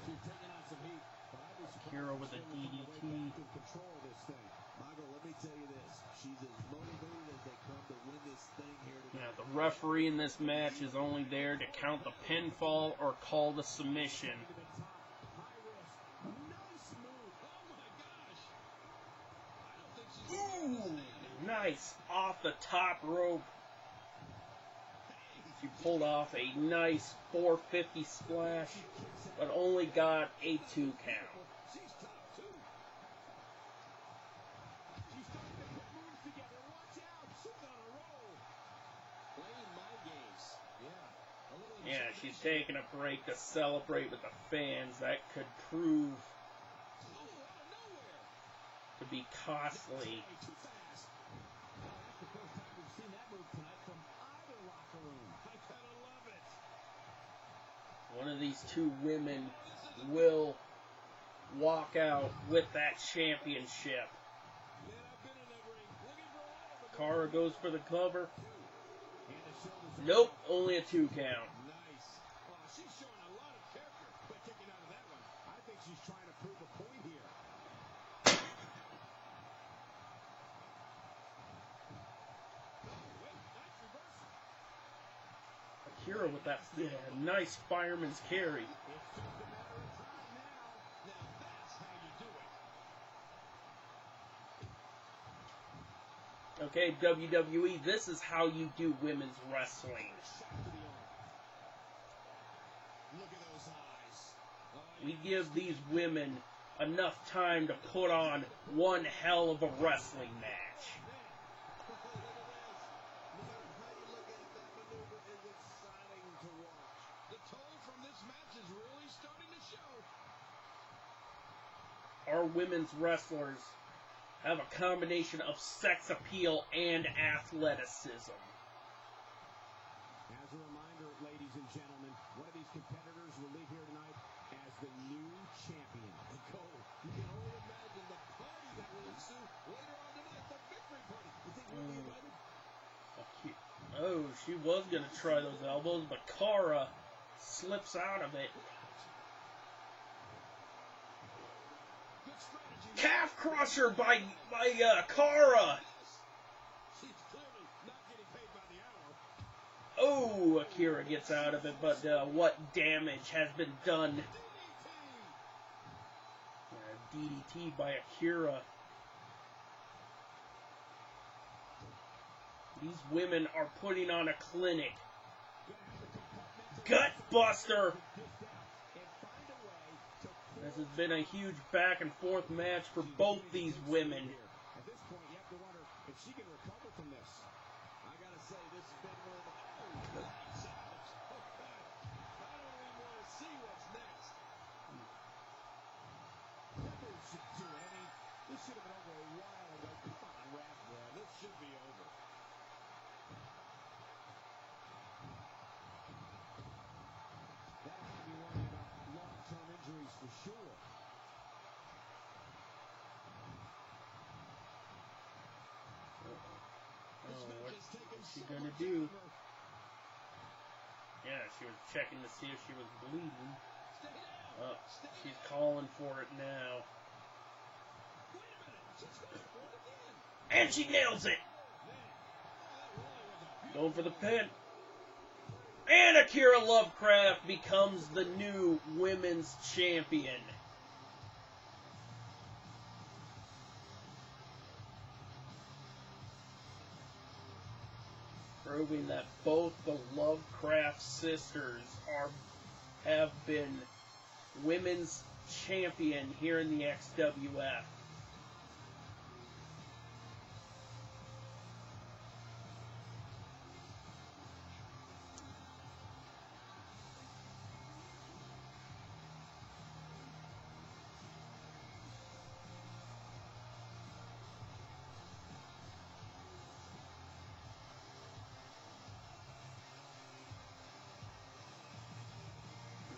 She's taking on some heat. But I'd be surprised Akira with if a she ever found DDT. way back in control of this thing. Michael, let me tell you this. She's as motivated as they come to win this thing here today. Now, the referee in this match is only there to count the pinfall or call the submission. To the top. High risk. Nice move. Oh my gosh. I don't think she's Ooh, nice off the top rope. She pulled off a nice 450 splash, but only got a 2 count. She's tough too. She's starting to put moves together. Watch out. She's on a roll. Playing mind games. Yeah. A little Yeah, she's taking a break to celebrate with the fans. That could prove out of nowhere. to be costly. Way too fast. That's the first time we've seen that move tonight from either locker room. I gotta love it. One of these two women will walk out with that championship. Man, I've been in that ring looking for a lot of Kara goes for the cover. And the shoulders are Nope, only a 2 count. nice. Oh, she's showing a lot of character by kicking out of that one. I think she's trying to prove a point here. Wait, nice reversal. Akira with that nice fireman's carry. It's just a matter of time now. Now that's how you do it. Okay, WWE, this is how you do women's wrestling. Shot to the arm. Look at those eyes. Oh, We give these women enough time to put on one hell of a wrestling match. Look at this. No matter how you look at it, that maneuver is exciting to watch. the toll from this match is really starting to show. Our women's wrestlers have a combination of sex appeal and athleticism. As a reminder, ladies and gentlemen, one of these competitors will leave here tonight as the new champion. And Cole, you can only imagine the party that will ensue later on tonight, the victory party. You think we'll be invited? Oh, she was going to try those elbows, but Kara slips out of it. Good strategy. Calf crusher by Kara. She's clearly not getting paid by the hour. Oh, Akira gets out of it, but what damage has been done? DDT by Akira. These women are putting on a clinic. Gut buster. This has been a huge back and forth match for both these women. At this point, you have to wonder if she can recover from this. I gotta say, this has been one of the... Lights out. I don't even want to see what's next. That move should do it. I mean, this should have been over a while ago. Come on, ref. Yeah, this should be over. That had to be worrying about long-term injuries for sure. This match What's has taken she so gonna much do? out of her. Yeah, she was checking to see if she was bleeding. Stay down. Stay She's down. calling for it now. Wait a minute. She's going for it again. And she nails it! Man, that really was a Going for the pin. And Akira Lovecraft becomes the new women's champion. proving that both the Lovecraft sisters have been women's champion here in the XWF.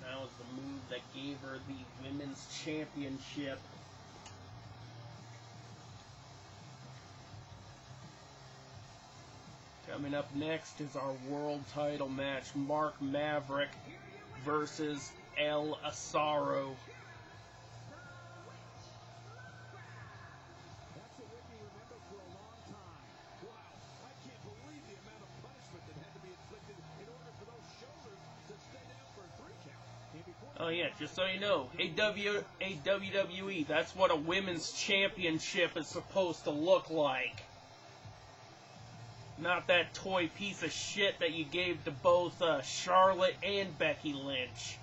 That was the move that gave her the women's championship. Coming up next is our world title match, Mark Maverick versus El Asaro. That's a win you remember for a long time. Wow, I can't believe the amount of punishment that had to be inflicted in order for those shoulders to stay down for a 3 count. And before Oh yeah, just so you know, a WWE, that's what a women's championship is supposed to look like. Not that toy piece of shit that you gave to both Charlotte and Becky Lynch.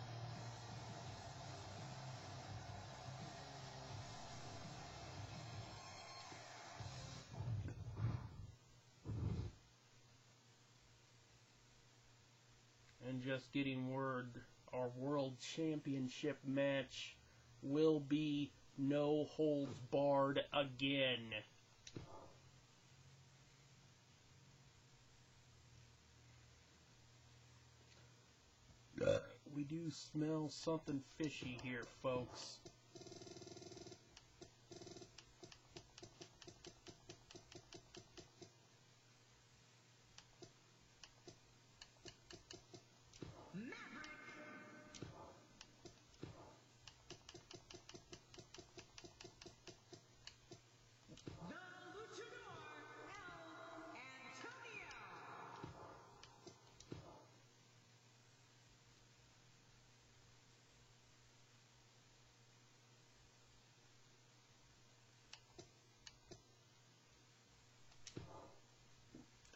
And just getting word, our World Championship match will be no holds barred again. We do smell something fishy here, folks.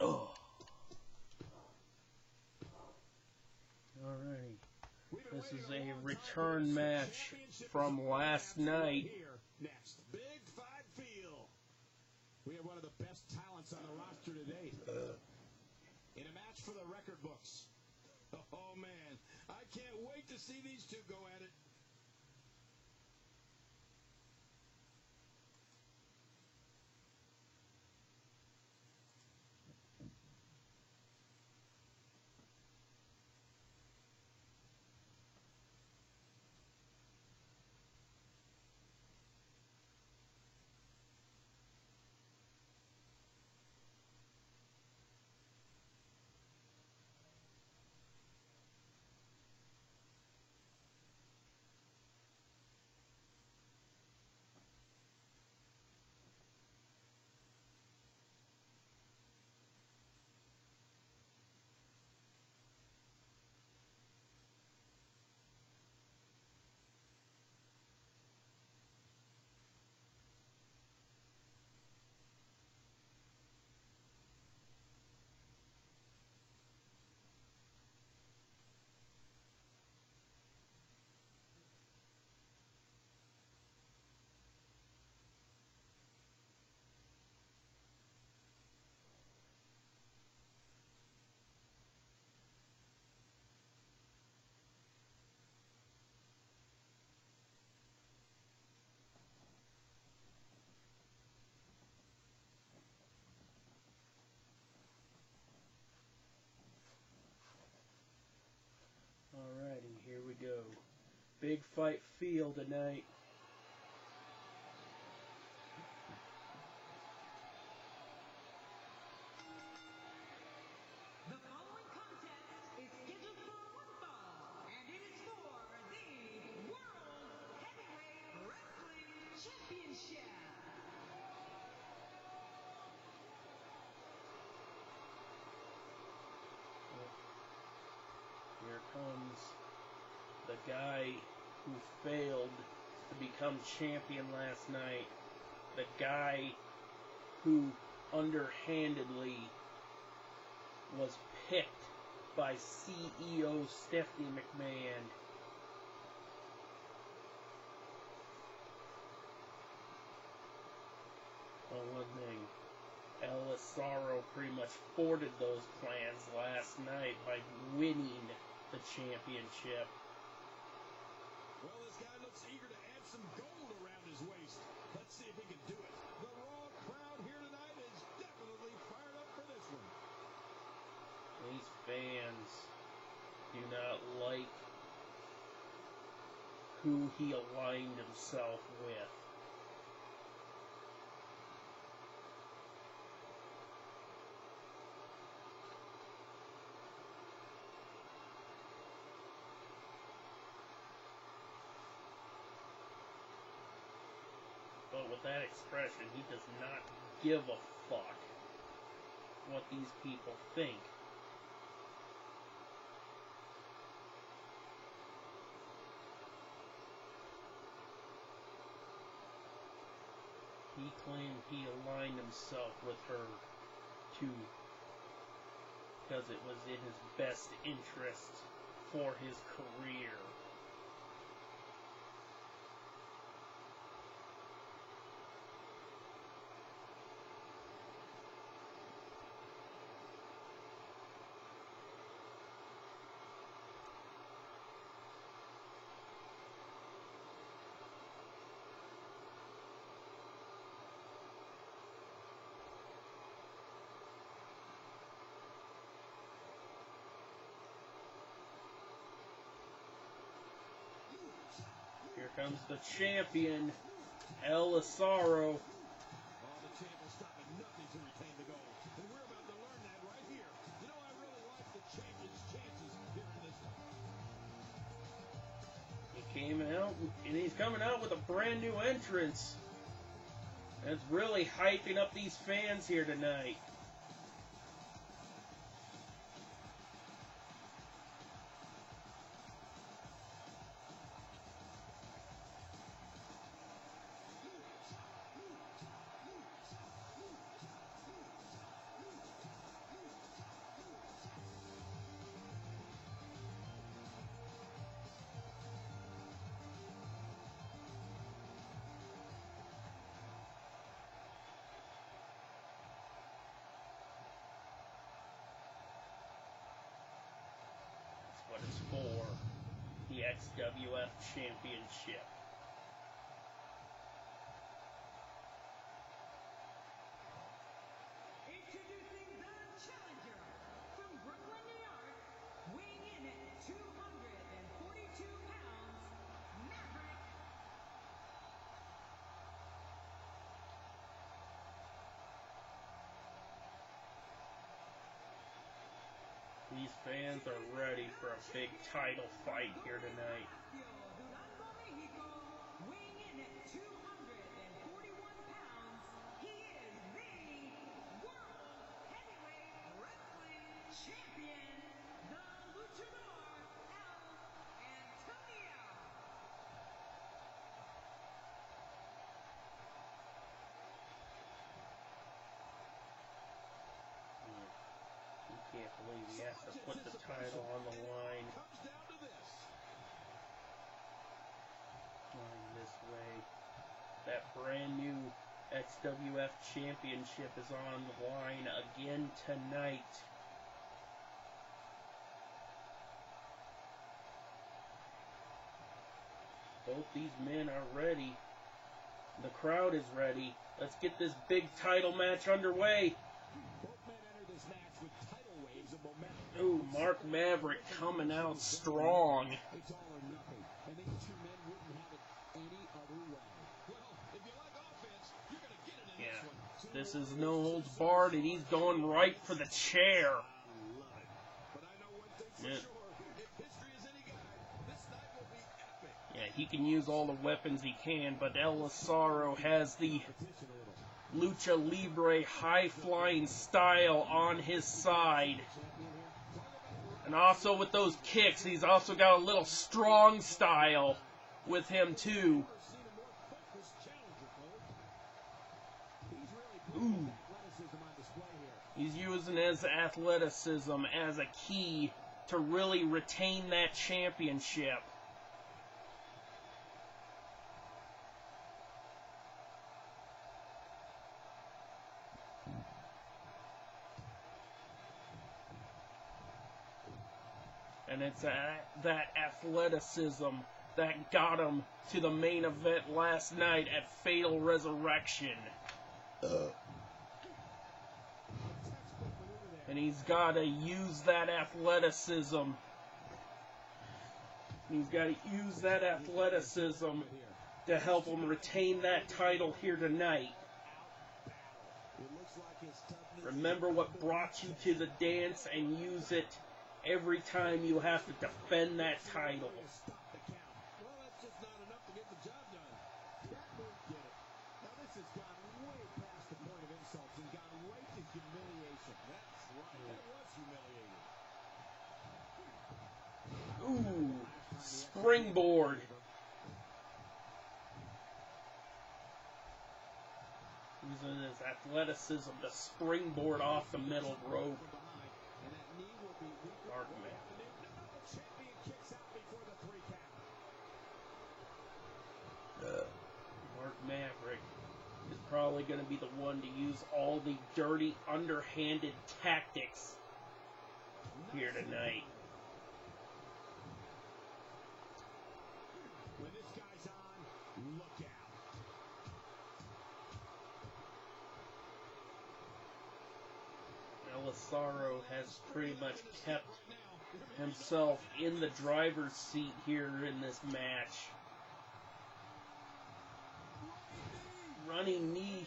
Oh. Alrighty. This is a return match from last night. Next, Big Five Feel. We have one of the best talents on the roster today. In a match for the record books. Oh man, I can't wait to see these two go at it. Alrighty, here we go. Big fight feel tonight. The following contest is scheduled for one fall, and it is for the World Heavyweight Wrestling Championship. Here comes the guy who failed to become champion last night. The guy who underhandedly was picked by CEO Stephanie McMahon. Well, one thing, El Asaro pretty much thwarted those plans last night by winning the championship. Well, this guy looks eager to add some gold around his waist. Let's see if he can do it. The Raw crowd here tonight is definitely fired up for this one. These fans do not like who he aligned himself with. But with that expression, he does not give a fuck what these people think. He claimed he aligned himself with her too, because it was in his best interest for his career. Here comes the champion, El Asaro. Oh, the champ will stop at nothing to retain the gold. And we're about to learn that right here. You know, I really like the champion's chances here in this one. He came out, and he's coming out with a brand new entrance. That's really hyping up these fans here tonight. What it's for, the XWF Championship. Introducing the challenger from Brooklyn, New York, weighing in at 242 pounds, Maverick. These fans are ready for a big title fight here tonight. Durango, Mexico, weighing in at 241 pounds, he is the World Heavyweight Wrestling Champion, the Luchador El Antonio. You can't believe he has to put the title on the line. Comes down to this. Going this way. That brand new XWF Championship is on the line again tonight. Both these men are ready. The crowd is ready. Let's get this big title match underway. Both men enter this match with tidal waves of momentum. Ooh, Mark Maverick coming out strong. It's all or nothing. And these two men wouldn't have it any other way. Well, if you like offense, you're going to get it in Yeah, this one. this is no holds barred, and he's going right for the chair. I love it. But I know one thing for Yeah. sure. If history is any guide, this night will be epic. Yeah, he can use all the weapons he can, but El Asaro has the Petition a little. Lucha Libre high-flying style on his side. And also with those kicks, he's also got a little strong style with him too. Never seen a more focused challenger, Cole. He's really putting his athleticism on display here. He's using his athleticism as a key to really retain that championship. And it's that athleticism that got him to the main event last night at Fatal Resurrection. And he's got to use that athleticism. He's got to use that athleticism to help him retain that title here tonight. Remember what brought you to the dance and use it every time you have to defend that title. Ooh, springboard. Using his athleticism to springboard off the middle rope. Mark Maverick is probably going to be the one to use all the dirty, underhanded tactics here tonight. When this guy's on, look out. Elisaro has pretty much kept himself in the driver's seat here in this match. Running knee.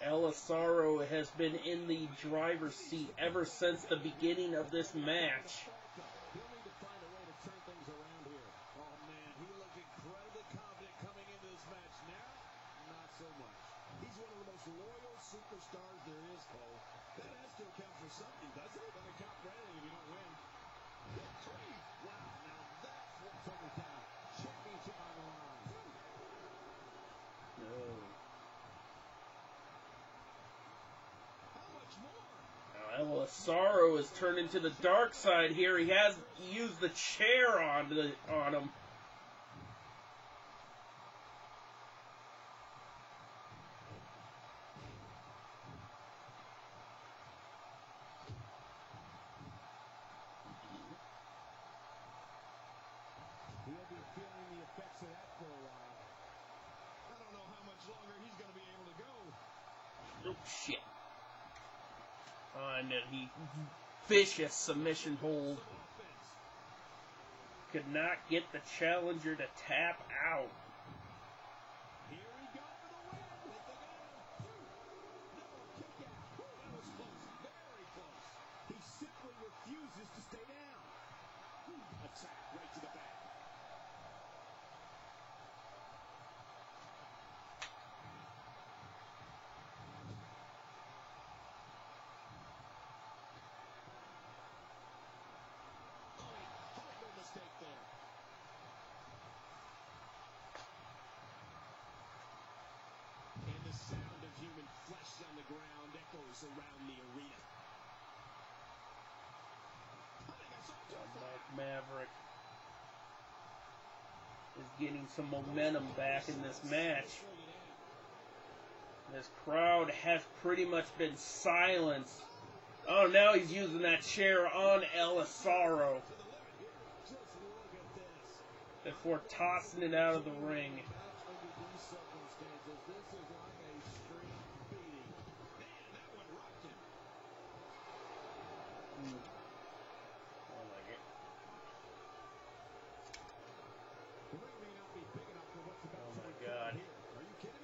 Elisaro has been in the driver's seat ever since the beginning of this match. Superstars there is, Cole. That has to account for something, doesn't it? Doesn't account for anything if you don't win. Victory! Wow, now that's what took it down. Championship on the line. No. How much more? Now Elisaro has turned into the dark side here. He has used the chair on him. Oh, shit. And he vicious submission hold. Could not get the challenger to tap out. Here we go for the win. No kick out. That was close. Very close. He simply refuses to stay down. Attack right to the back. On the ground echoes around the arena. Mark Maverick is getting some momentum back in this match. This crowd has pretty much been silenced. Oh, now he's using that chair on Elisaro before tossing it out of the ring.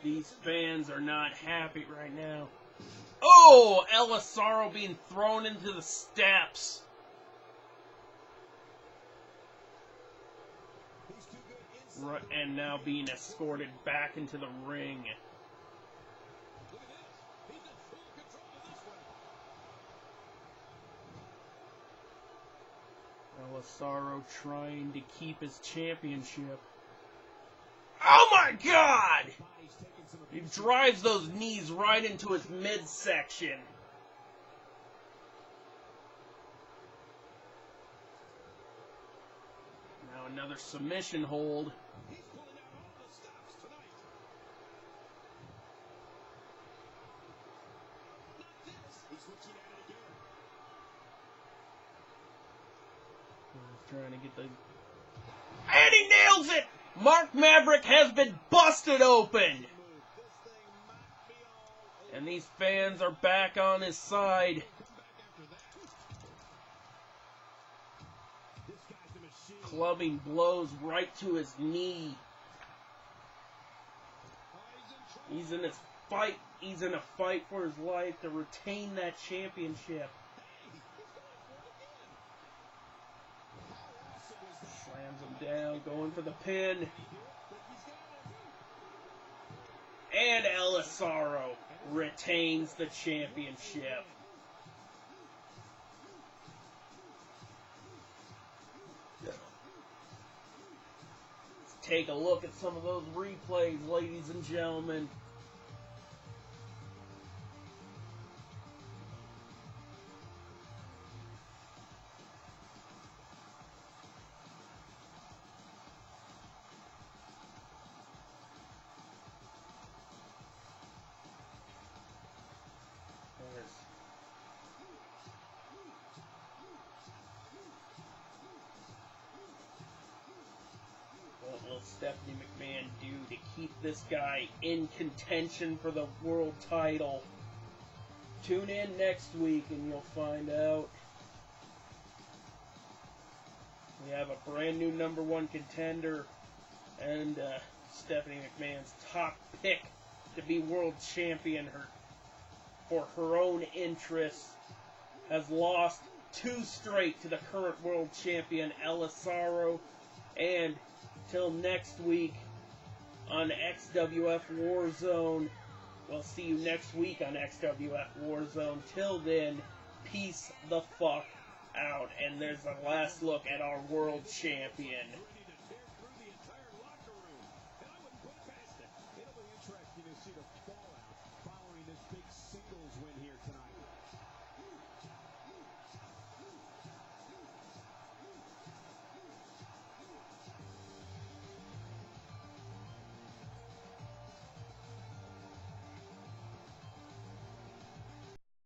These fans are not happy right now. Oh, Elisaro being thrown into the steps. And now being escorted back into the ring. Elisaro trying to keep his championship. Oh my God! He drives those knees right into his midsection. Now another submission hold. He's pulling out all the stops tonight. Not this. He's looking at it again. He's trying to get the... And he nails it! Mark Maverick has been busted open! And these fans are back on his side. Clubbing blows right to his knee. He's in his fight. He's in a fight for his life to retain that championship. Slams him down, going for the pin. And Elisaro retains the championship. Let's take a look at some of those replays, ladies and gentlemen. What will Stephanie McMahon do to keep this guy in contention for the world title? Tune in next week and you'll find out. We have a brand new #1 contender and Stephanie McMahon's top pick to be world champion for her own interests has lost 2 straight to the current world champion Elisaro. And till next week on XWF Warzone. We'll see you next week on XWF Warzone. Till then, peace the fuck out. And there's a last look at our world champion.